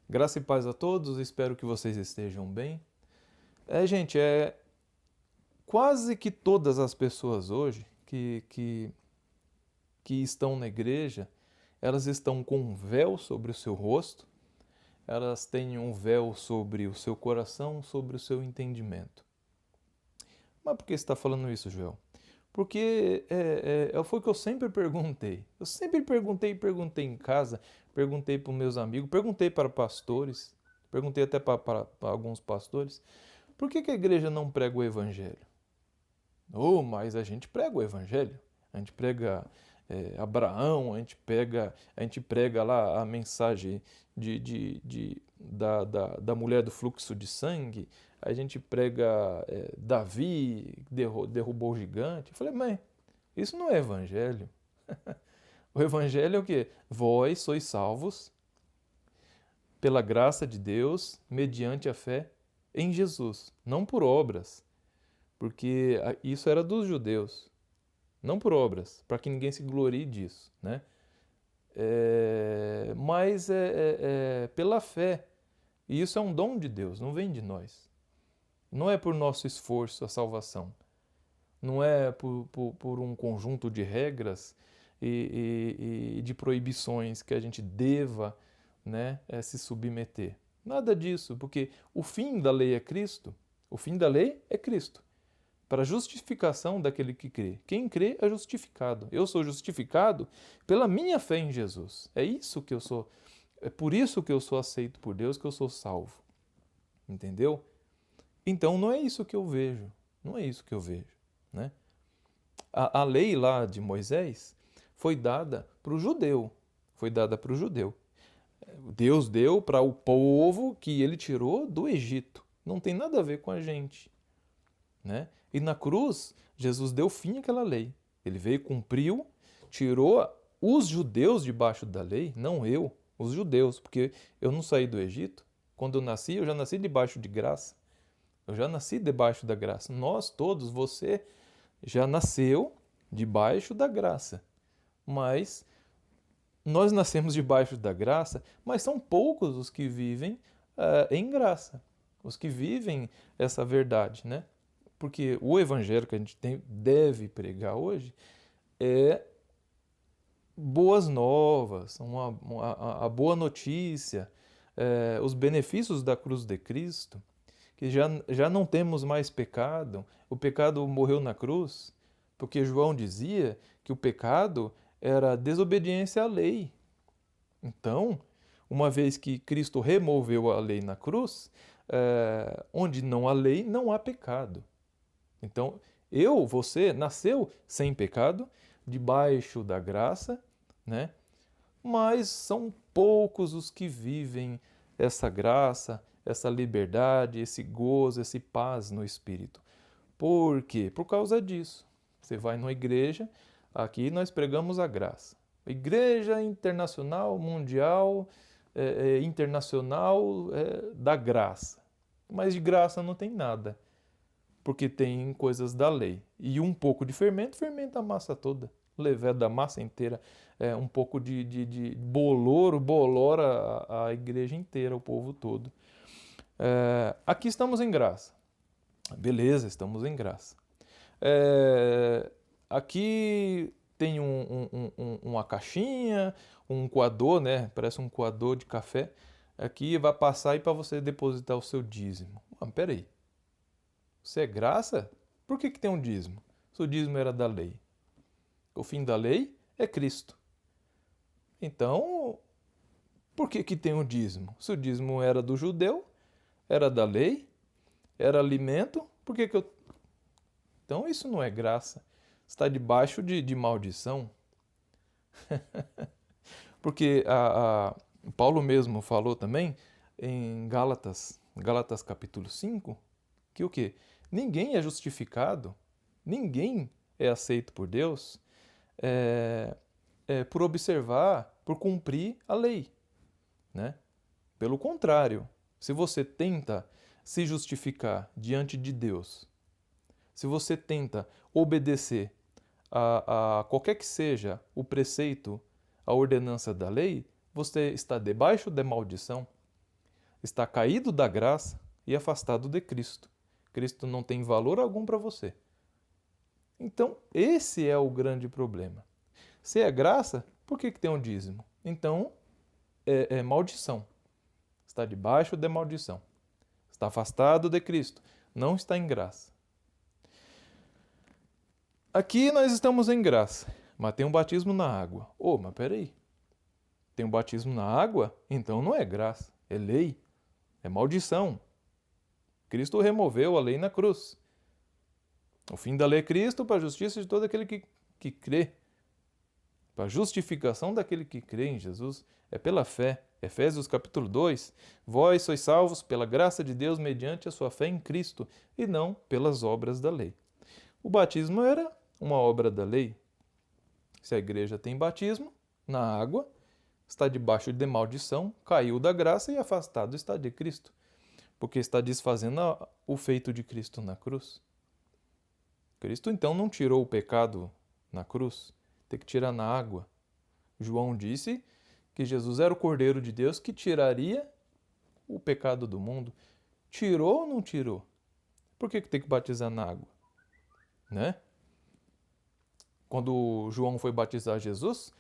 Graça e paz a todos, espero que vocês estejam bem. Gente, quase que todas as pessoas hoje que estão na igreja, elas estão com um véu sobre o seu rosto, elas têm um véu sobre o seu coração, sobre o seu entendimento. Mas por que você está falando isso, Joel? Porque foi o que eu sempre perguntei. Eu sempre perguntei em casa, perguntei para os meus amigos, perguntei para pastores, perguntei até para alguns pastores, por que a igreja não prega o evangelho? Oh, mas a gente prega o evangelho. A gente prega Abraão, a gente prega lá a mensagem da mulher do fluxo de sangue, a gente prega Davi, derrubou o gigante. Eu falei, mãe, isso não é evangelho. O evangelho é o quê? Vós sois salvos pela graça de Deus, mediante a fé em Jesus, não por obras, porque isso era dos judeus, não por obras, para que ninguém se glorie disso, né? Mas pela fé. E isso é um dom de Deus, não vem de nós. Não é por nosso esforço a salvação. Não é por um conjunto de regras e de proibições que a gente deva, né, se submeter. Nada disso, porque o fim da lei é Cristo. O fim da lei é Cristo. Para a justificação daquele que crê. Quem crê é justificado. Eu sou justificado pela minha fé em Jesus. É isso que eu sou. É por isso que eu sou aceito por Deus, que eu sou salvo. Entendeu? Então não é isso que eu vejo. Não é isso que eu vejo, né? A lei lá de Moisés foi dada para o judeu. Foi dada para o judeu. Deus deu para o povo que ele tirou do Egito. Não tem nada a ver com a gente, né? E na cruz, Jesus deu fim àquela lei. Ele veio, cumpriu, tirou os judeus debaixo da lei, não eu, os judeus, porque eu não saí do Egito. Quando eu já nasci debaixo de graça. Eu já nasci debaixo da graça. Nós todos, você já nasceu debaixo da graça. Mas nós nascemos debaixo da graça, mas são poucos os que vivem em graça, os que vivem essa verdade, né? Porque o evangelho que a gente deve pregar hoje é boas novas, a boa notícia, os benefícios da cruz de Cristo, que já não temos mais pecado, o pecado morreu na cruz, porque João dizia que o pecado era desobediência à lei. Então, uma vez que Cristo removeu a lei na cruz, onde não há lei, não há pecado. Então, você, nasceu sem pecado, debaixo da graça, né? Mas são poucos os que vivem essa graça, essa liberdade, esse gozo, esse paz no espírito. Por quê? Por causa disso. Você vai numa igreja, aqui nós pregamos a graça. Igreja Internacional Mundial Internacional da Graça. Mas de graça não tem nada, porque tem coisas da lei. E um pouco de fermento fermenta a massa toda. Levé da massa inteira. Um pouco de bolor, bolora a igreja inteira, o povo todo. Aqui estamos em graça. Beleza, estamos em graça. Aqui tem uma caixinha, um coador, né? Parece um coador de café. Aqui vai passar aí para você depositar o seu dízimo. Peraí. Se é graça, por que tem um dízimo? Se o dízimo era da lei. O fim da lei é Cristo. Então, por que tem um dízimo? Se o dízimo era do judeu, era da lei, era alimento, por que eu. Então, isso não é graça. Está debaixo de maldição. Porque Paulo mesmo falou também em Gálatas capítulo 5, que o quê? Ninguém é justificado, ninguém é aceito por Deus por observar, por cumprir a lei, né? Pelo contrário, se você tenta se justificar diante de Deus, se você tenta obedecer a qualquer que seja o preceito, a ordenança da lei, você está debaixo da maldição. está caído da graça e afastado de Cristo. Cristo não tem valor algum para você. Então, esse é o grande problema. Se é graça, por que tem um dízimo? Então, é maldição. Está debaixo de maldição. Está afastado de Cristo. Não está em graça. Aqui nós estamos em graça, mas tem um batismo na água. Mas peraí. Tem um batismo na água? Então não é graça, é lei, é maldição. Cristo removeu a lei na cruz. O fim da lei é Cristo para a justiça de todo aquele que crê. Para a justificação daquele que crê em Jesus é pela fé. Efésios capítulo 2, vós sois salvos pela graça de Deus mediante a sua fé em Cristo e não pelas obras da lei. O batismo era uma obra da lei. Se a igreja tem batismo na água, está debaixo de maldição, caiu da graça e afastado está de Cristo, porque está desfazendo o feito de Cristo na cruz. Cristo então não tirou o pecado na cruz, tem que tirar na água. João disse que Jesus era o Cordeiro de Deus que tiraria o pecado do mundo. Tirou ou não tirou? Por que tem que batizar na água? Né? Quando João foi batizar Jesus,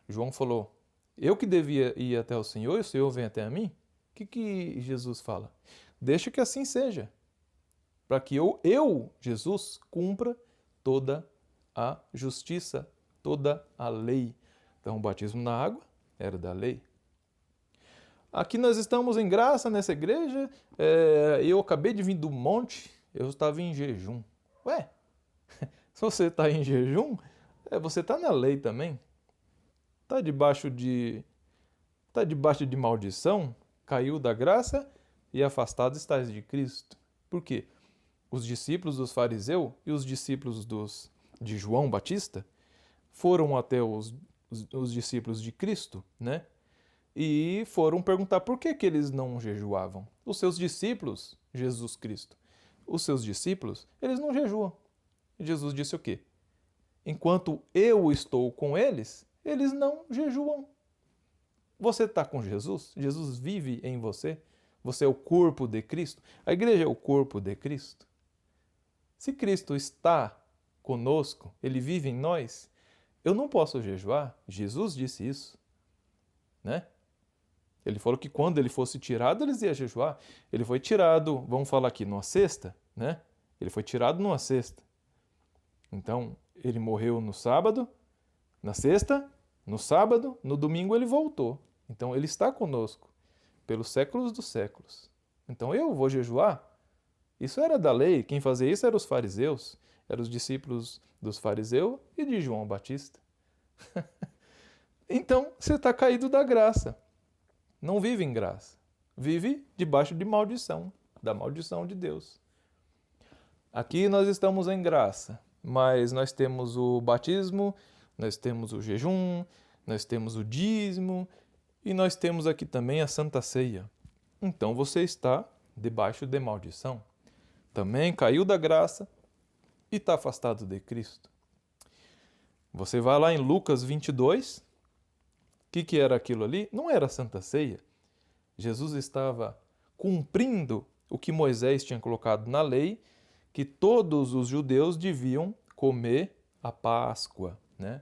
João falou: eu que devia ir até o Senhor e o Senhor vem até a mim? O que Jesus fala? Deixa que assim seja, para que eu, Jesus, cumpra toda a justiça, toda a lei. Então, o batismo na água era da lei. Aqui nós estamos em graça nessa igreja. Eu acabei de vir do monte, eu estava em jejum. Ué, se você está em jejum, você está na lei também. Está debaixo de maldição, caiu da graça e afastado estás de Cristo. Por quê? Os discípulos dos fariseus e os discípulos de João Batista foram até os discípulos de Cristo, né? E foram perguntar por que eles não jejuavam. Os seus discípulos, Jesus Cristo, os seus discípulos, eles não jejuam. E Jesus disse o quê? Enquanto eu estou com eles, eles não jejuam. Você está com Jesus? Jesus vive em você? Você é o corpo de Cristo? A igreja é o corpo de Cristo? Se Cristo está conosco, Ele vive em nós, eu não posso jejuar. Jesus disse isso, né? Ele falou que quando ele fosse tirado, eles iam jejuar. Ele foi tirado, vamos falar aqui, numa cesta, né? Ele foi tirado numa cesta. Então, ele morreu no sábado, na sexta, no sábado, no domingo ele voltou. Então, ele está conosco pelos séculos dos séculos. Então, eu vou jejuar? Isso era da lei. Quem fazia isso eram os fariseus, eram os discípulos dos fariseus e de João Batista. Então, você está caído da graça. Não vive em graça. Vive debaixo de maldição, da maldição de Deus. Aqui nós estamos em graça, mas nós temos o batismo, nós temos o jejum, nós temos o dízimo e nós temos aqui também a Santa Ceia. Então você está debaixo de maldição. Também caiu da graça e está afastado de Cristo. Você vai lá em Lucas 22. O que era aquilo ali? Não era a Santa Ceia. Jesus estava cumprindo o que Moisés tinha colocado na lei, que todos os judeus deviam comer a Páscoa, né?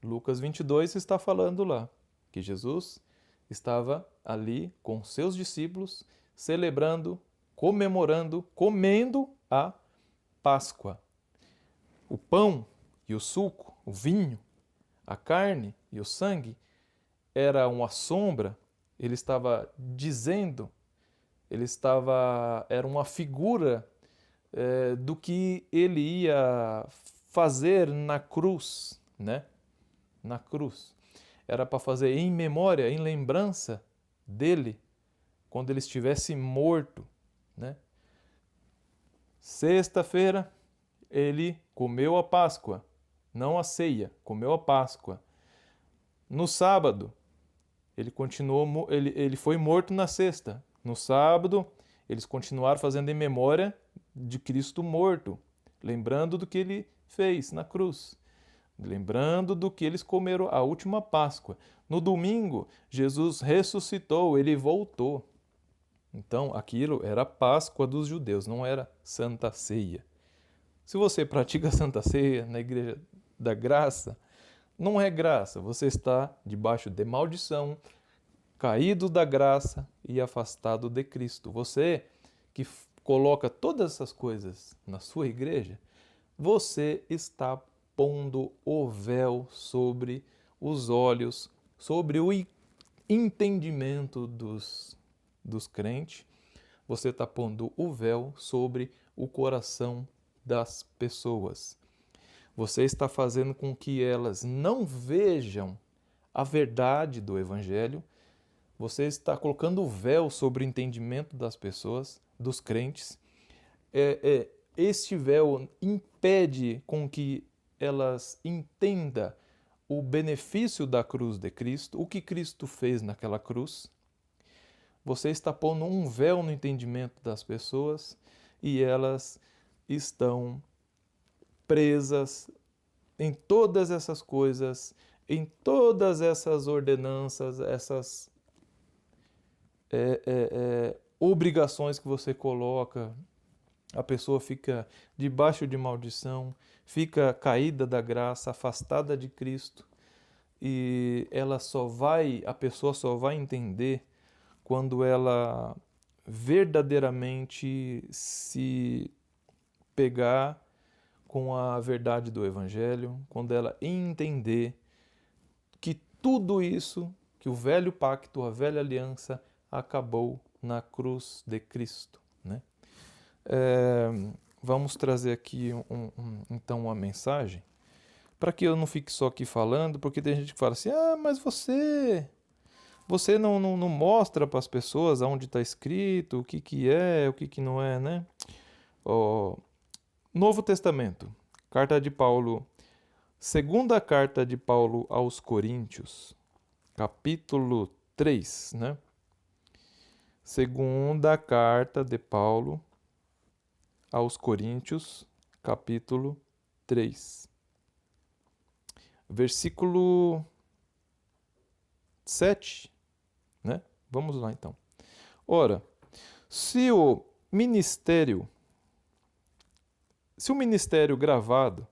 Lucas 22 está falando lá que Jesus estava ali com seus discípulos, celebrando, comemorando, comendo a Páscoa. O pão e o suco, o vinho, a carne e o sangue era uma sombra, ele estava dizendo, era uma figura do que ele ia fazer na cruz, né? Na cruz. Era para fazer em memória, em lembrança dele, quando ele estivesse morto, né? Sexta-feira, ele comeu a Páscoa, não a ceia, comeu a Páscoa. No sábado, ele foi morto na sexta. No sábado, eles continuaram fazendo em memória de Cristo morto, lembrando do que ele fez na cruz, lembrando do que eles comeram a última Páscoa. No domingo, Jesus ressuscitou, ele voltou. Então, aquilo era a Páscoa dos judeus, não era Santa Ceia. Se você pratica a Santa Ceia na Igreja da Graça, não é graça, você está debaixo de maldição, caído da graça e afastado de Cristo. Você que coloca todas essas coisas na sua igreja, você está pondo o véu sobre os olhos, sobre o entendimento dos crentes, você está pondo o véu sobre o coração das pessoas. Você está fazendo com que elas não vejam a verdade do Evangelho. Você está colocando o véu sobre o entendimento das pessoas, dos crentes. Este véu impede com que elas entendam o benefício da cruz de Cristo, o que Cristo fez naquela cruz. Você está pondo um véu no entendimento das pessoas e elas estão presas em todas essas coisas, em todas essas ordenanças, essas obrigações que você coloca. A pessoa fica debaixo de maldição, fica caída da graça, afastada de Cristo, e a pessoa só vai entender quando ela verdadeiramente se pegar com a verdade do Evangelho, quando ela entender que tudo isso, que o velho pacto, a velha aliança, acabou na cruz de Cristo, né? Vamos trazer aqui então uma mensagem, para que eu não fique só aqui falando, porque tem gente que fala assim, mas você não mostra para as pessoas aonde está escrito, o que é, o que não é, né? Novo Testamento, carta de Paulo, segunda carta de Paulo aos Coríntios, capítulo 3, né? Segunda carta de Paulo aos Coríntios, capítulo 3, versículo 7, né? Vamos lá então. Ora, se o ministério gravado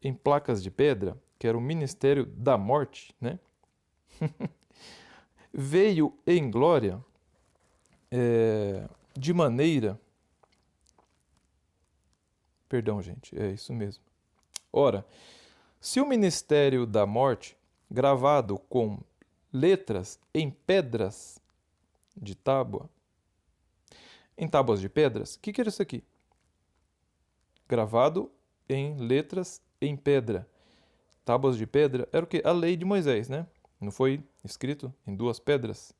em placas de pedra, que era o ministério da morte, né? veio em glória de maneira... Perdão, gente, é isso mesmo. Ora, se o ministério da morte, gravado com letras em pedras de tábua, em tábuas de pedras, o que era isso aqui? Gravado em letras em pedra. Tábuas de pedra era o quê? A lei de Moisés, né? Não foi escrito em duas pedras?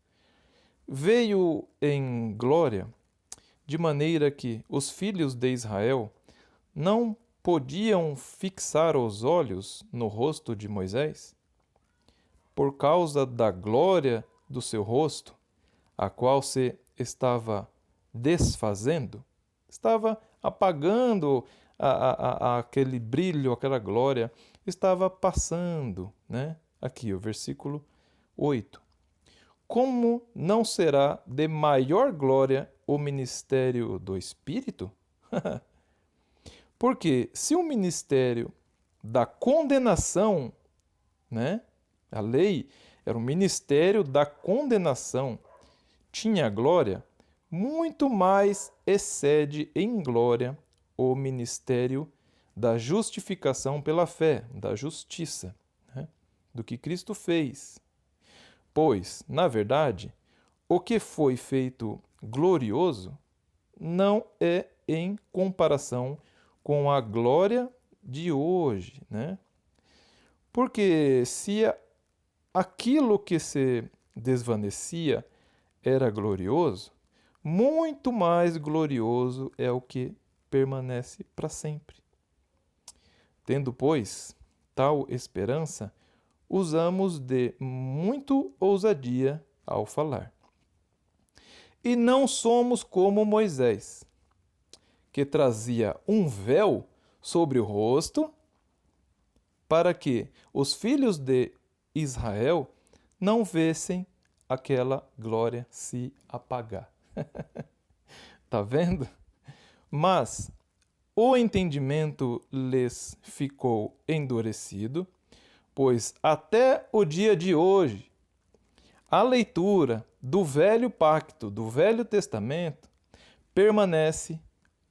Veio em glória, de maneira que os filhos de Israel não podiam fixar os olhos no rosto de Moisés, por causa da glória do seu rosto, a qual se estava desfazendo, estava apagando aquele brilho, aquela glória, estava passando, né? Aqui, o versículo 8. Como não será de maior glória o ministério do Espírito? Porque se o ministério da condenação, né? A lei era o ministério da condenação, tinha glória, muito mais excede em glória o ministério da justificação pela fé, da justiça, né? Do que Cristo fez. Pois, na verdade, o que foi feito glorioso não é em comparação com a glória de hoje, né? Porque se aquilo que se desvanecia era glorioso, muito mais glorioso é o que permanece para sempre. Tendo, pois, tal esperança, usamos de muito ousadia ao falar. E não somos como Moisés, que trazia um véu sobre o rosto, para que os filhos de Israel não vissem aquela glória se apagar. Tá vendo? Mas o entendimento lhes ficou endurecido, pois até o dia de hoje a leitura do Velho Pacto, do Velho Testamento, permanece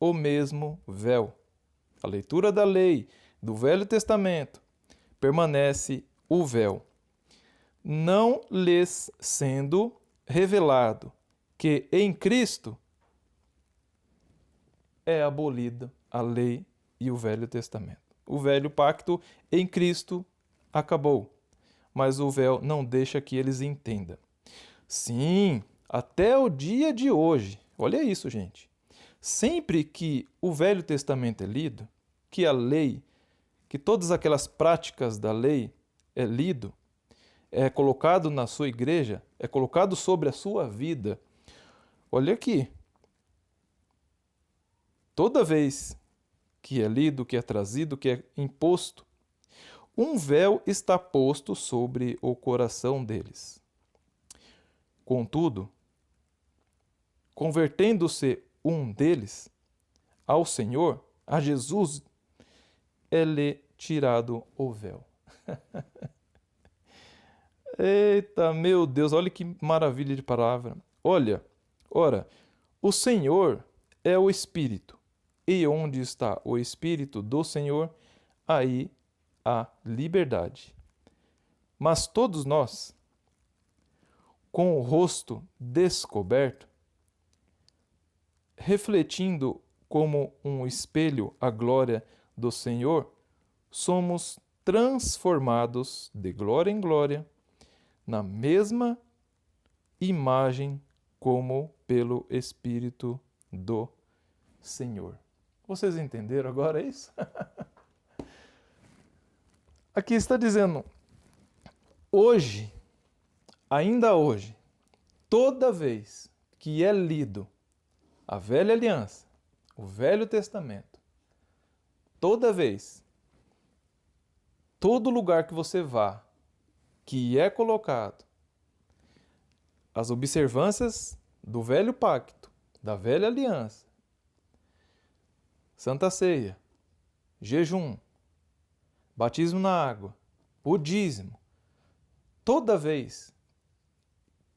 o mesmo véu. A leitura da lei do Velho Testamento permanece o véu, não lhes sendo revelado que em Cristo é abolida a lei e o Velho Testamento. O Velho Pacto em Cristo acabou, mas o véu não deixa que eles entendam. Sim, até o dia de hoje, olha isso, gente. Sempre que o Velho Testamento é lido, que a lei, que todas aquelas práticas da lei é lido, é colocado na sua igreja, é colocado sobre a sua vida. Olha aqui. Toda vez que é lido, que é trazido, que é imposto, um véu está posto sobre o coração deles. Contudo, convertendo-se um deles ao Senhor, a Jesus, é-lhe tirado o véu. Eita, meu Deus, olha que maravilha de palavra. Olha, ora, o Senhor é o Espírito, e onde está o Espírito do Senhor, aí há liberdade. Mas todos nós, com o rosto descoberto, refletindo como um espelho a glória do Senhor, somos transformados de glória em glória, na mesma imagem como pelo Espírito do Senhor. Vocês entenderam agora isso? Aqui está dizendo, hoje, ainda hoje, toda vez que é lido a Velha Aliança, o Velho Testamento, toda vez, todo lugar que você vá, que é colocado as observâncias do Velho Pacto, da Velha Aliança, Santa Ceia, jejum, batismo na água, o dízimo, toda vez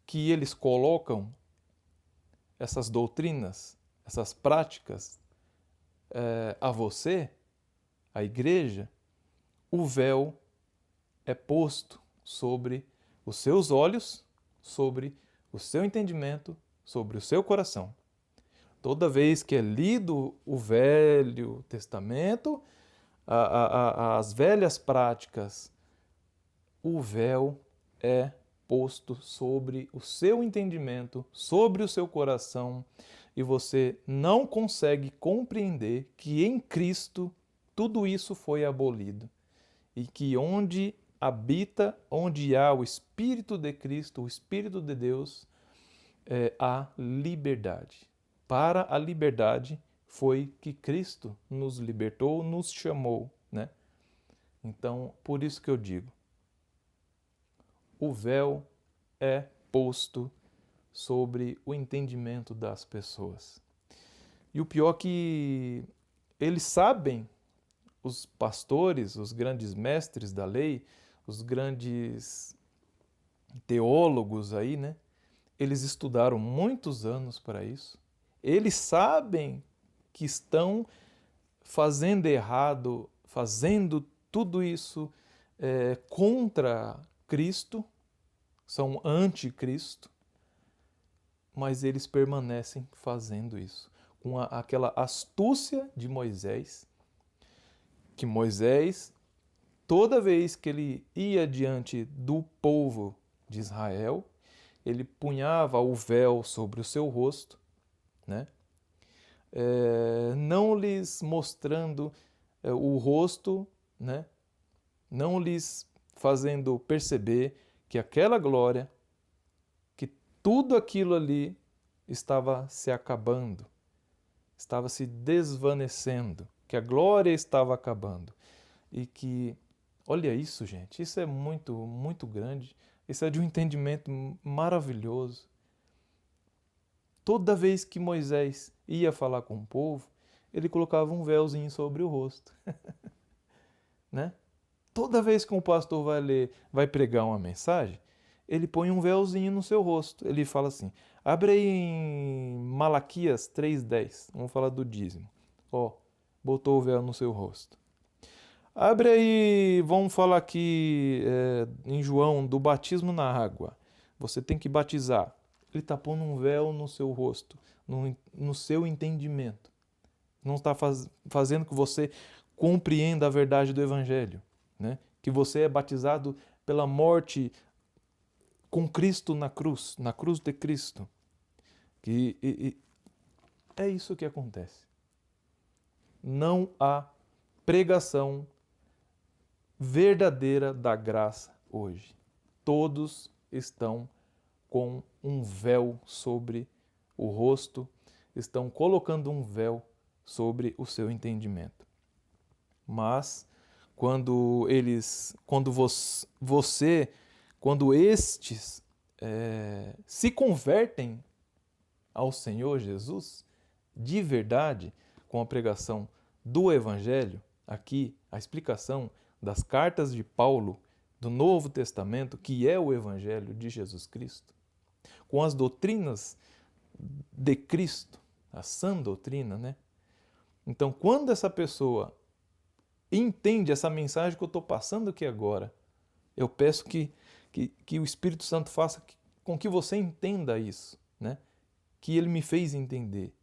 que eles colocam essas doutrinas, essas práticas a você, a igreja, o véu é posto sobre os seus olhos, sobre o seu entendimento, sobre o seu coração. Toda vez que é lido o Velho Testamento, as velhas práticas, o véu é posto sobre o seu entendimento, sobre o seu coração, e você não consegue compreender que em Cristo tudo isso foi abolido e que onde habita, onde há o Espírito de Cristo, o Espírito de Deus, há liberdade. Para a liberdade foi que Cristo nos libertou, nos chamou, né? Então, por isso que eu digo, o véu é posto sobre o entendimento das pessoas. E o pior é que eles sabem, os pastores, os grandes mestres da lei, os grandes teólogos aí, né? Eles estudaram muitos anos para isso. Eles sabem que estão fazendo errado, fazendo tudo isso contra Cristo, são anticristo, mas eles permanecem fazendo isso. Com aquela astúcia de Moisés, que Moisés, toda vez que ele ia diante do povo de Israel, ele punhava o véu sobre o seu rosto, né? Não lhes mostrando o rosto, né? Não lhes fazendo perceber que aquela glória, que tudo aquilo ali estava se acabando, estava se desvanecendo, que a glória estava acabando. E que, olha isso, gente, isso é muito, muito grande. Isso é de um entendimento maravilhoso. Toda vez que Moisés ia falar com o povo, ele colocava um véuzinho sobre o rosto. Né? Toda vez que um pastor vai pregar uma mensagem, ele põe um véuzinho no seu rosto. Ele fala assim, abre aí em Malaquias 3:10, vamos falar do dízimo. Ó, botou o véu no seu rosto. Abre aí, vamos falar aqui em João, do batismo na água. Você tem que batizar. Ele está pondo um véu no seu rosto, no seu entendimento. Não está fazendo que você compreenda a verdade do Evangelho, né? Que você é batizado pela morte com Cristo na cruz de Cristo. É isso que acontece. Não há pregação verdadeira da graça hoje. Todos estão com um véu sobre o rosto, estão colocando um véu sobre o seu entendimento. Mas quando estes se convertem ao Senhor Jesus, de verdade, com a pregação do Evangelho, aqui a explicação das cartas de Paulo do Novo Testamento, que é o Evangelho de Jesus Cristo, com as doutrinas de Cristo, a sã doutrina, né? Então, quando essa pessoa entende essa mensagem que eu estou passando aqui agora, eu peço que o Espírito Santo faça com que você entenda isso, né? Que ele me fez entender.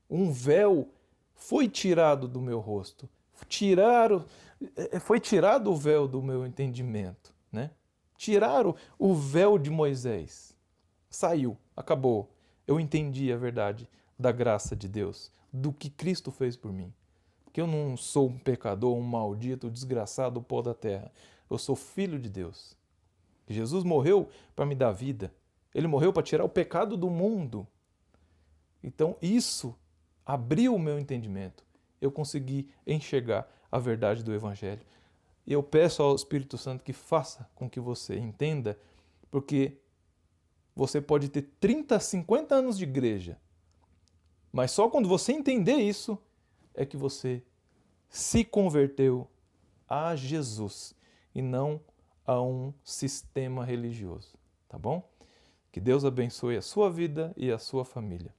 Um véu foi tirado do meu rosto, foi tirado o véu do meu entendimento, né? Tiraram o véu de Moisés. Saiu, acabou. Eu entendi a verdade da graça de Deus, do que Cristo fez por mim. Que eu não sou um pecador, um maldito, desgraçado, pó da terra. Eu sou filho de Deus. Jesus morreu para me dar vida. Ele morreu para tirar o pecado do mundo. Então isso abriu o meu entendimento. Eu consegui enxergar a verdade do Evangelho. E eu peço ao Espírito Santo que faça com que você entenda, porque você pode ter 30, 50 anos de igreja, mas só quando você entender isso é que você se converteu a Jesus e não a um sistema religioso, tá bom? Que Deus abençoe a sua vida e a sua família.